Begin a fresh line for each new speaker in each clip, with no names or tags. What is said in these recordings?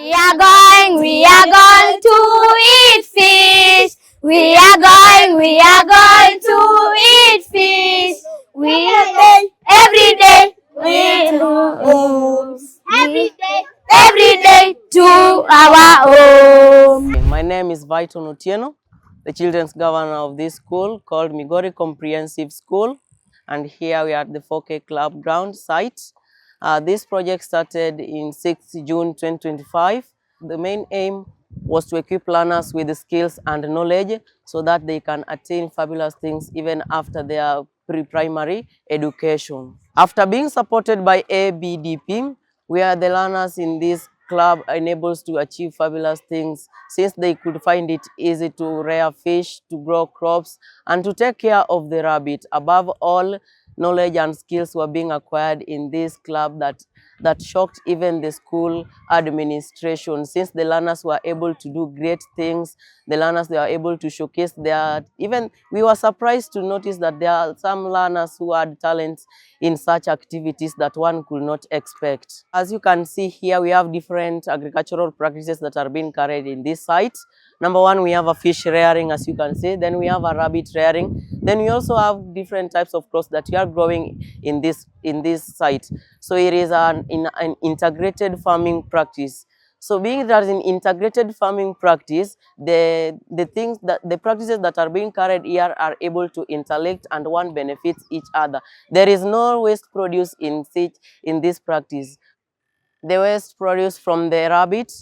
We are going to eat fish. We are going to eat fish. Every day, we do. Every day to our home.
My name is Viton Otieno, the children's governor of this school called Migori Comprehensive School, and here we are at the 4K Club ground site. This project started in 6 June 2025. The main aim was to equip learners with the skills and knowledge so that they can attain fabulous things even after their pre-primary education. After being supported by ABDP, where the learners in this club are enabled to achieve fabulous things since they could find it easy to rear fish, to grow crops, and to take care of the rabbit. Above all, knowledge and skills were being acquired in this club that shocked even the school administration, since the learners were able to do great things. The learners, they were able to showcase their, even we were surprised to notice that there are some learners who had talents in such activities that one could not expect. As you can see here, we have different agricultural practices that are being carried in this site. Number one, we have a fish rearing, as you can see. Then we have a rabbit rearing. Then we also have different types of crops that we are growing in this site. So it is an integrated farming practice. So being that in integrated farming practice, the practices that are being carried here are able to interact and one benefits each other. There is no waste produce in this practice. The waste produce from the rabbit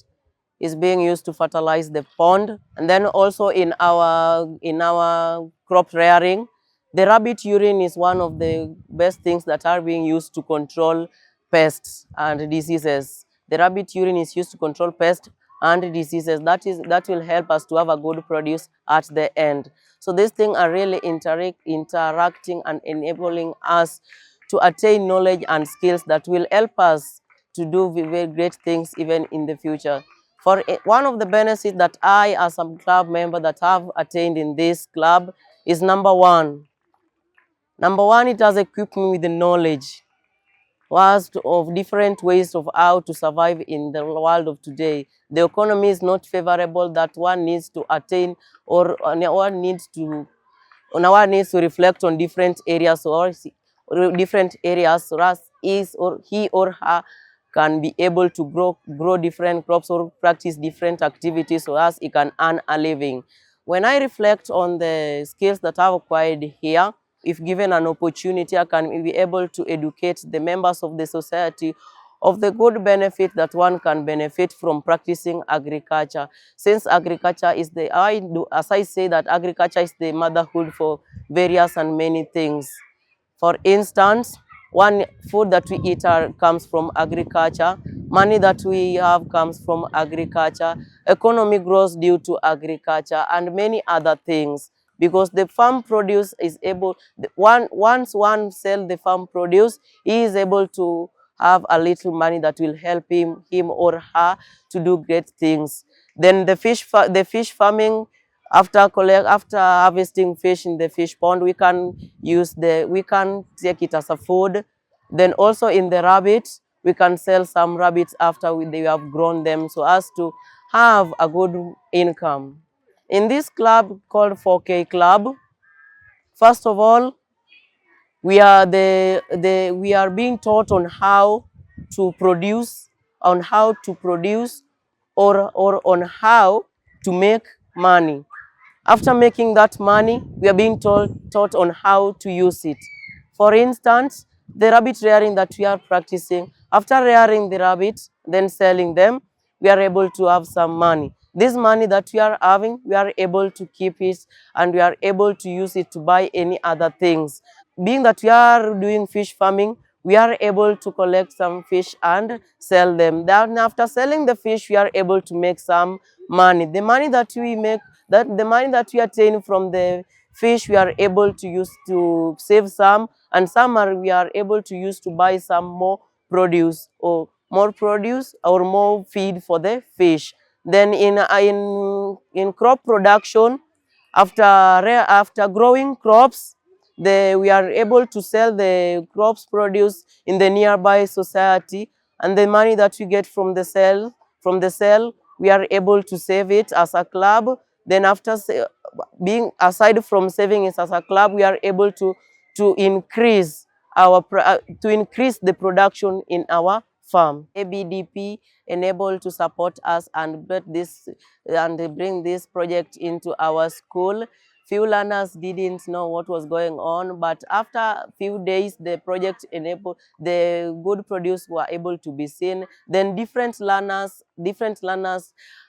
is being used to fertilize the pond, and then also in our crop rearing, the rabbit urine is one of the best things that are being used to control pests and diseases. The rabbit urine is used to control pests and diseases. That will help us to have a good produce at the end. So these things are really interacting and enabling us to attain knowledge and skills that will help us to do very great things even in the future. For one of the benefits that I, as a club member that have attained in this club, is number one. Number one, it has equipped me with the knowledge of different ways of how to survive in the world of today. The economy is not favorable, that one needs to attain, or one needs to reflect on different areas or different areas, so as he or her can be able to grow different crops or practice different activities so as he can earn a living. When I reflect on the skills that I've acquired here, if given an opportunity, I can be able to educate the members of the society of the good benefit that one can benefit from practicing agriculture. Since agriculture is as I say, that agriculture is the motherhood for various and many things. For instance, one food that we eat comes from agriculture, money that we have comes from agriculture, economy grows due to agriculture, and many other things. Because the farm produce is able, once one sells the farm produce, he is able to have a little money that will help him or her to do great things. Then the fish farming, after harvesting fish in the fish pond, we can take it as a food. Then also in the rabbits, we can sell some rabbits after they have grown them, so as to have a good income. In this club called 4K Club, first of all, we are being taught on how to produce, or on how to make money. After making that money, we are being taught on how to use it. For instance, the rabbit rearing that we are practicing, after rearing the rabbits, then selling them, we are able to have some money. This money that we are having, we are able to keep it, and we are able to use it to buy any other things. Being that we are doing fish farming, we are able to collect some fish and sell them. Then after selling the fish, we are able to make some money. The money that we make, the money that we attain from the fish, we are able to use to save some, and we are able to use to buy some more produce or more feed for the fish. Then in crop production, after growing crops, we are able to sell the crops produce in the nearby society, and the money that we get from the sale from the sale, we are able to save it as a club. Then after being aside from saving it as a club, we are able to increase to increase the production in our farm. ABDP enabled to support us and bring this project into our school. Few learners didn't know what was going on, but after a few days, the project enabled, the good produce were able to be seen. Then different learners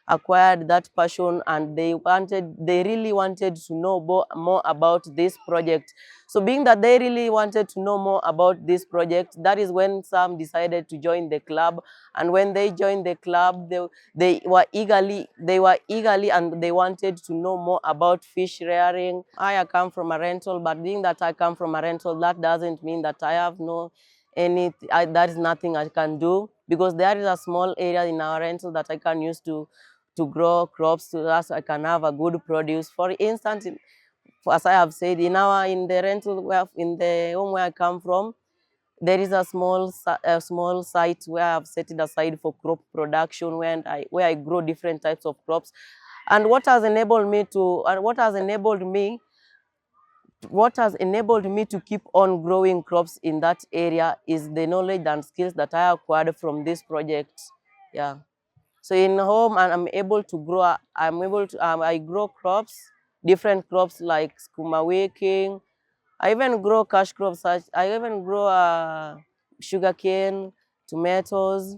acquired that passion, and they really wanted to know more about this project. So being that they really wanted to know more about this project, that is when some decided to join the club. And when they joined the club, they were eagerly and they wanted to know more about fish rearing. I come from a rental, but being that I come from a rental, that doesn't mean that I have that is nothing I can do, because there is a small area in our rental that I can use to grow crops so that I can have a good produce. For instance, as I have said, in the rental, in the home where I come from, there is a small site where I've set it aside for crop production, where I grow different types of crops. And what has enabled me to keep on growing crops in that area is the knowledge and skills that I acquired from this project. Yeah. So in home, and I grow crops, different crops like skuma wiki. I even grow cash crops, I even grow sugarcane, tomatoes,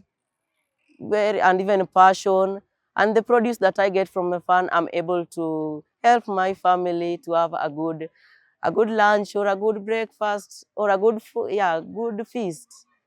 and even passion. And the produce that I get from the farm, I'm able to help my family to have a good lunch or a good breakfast or a good feast.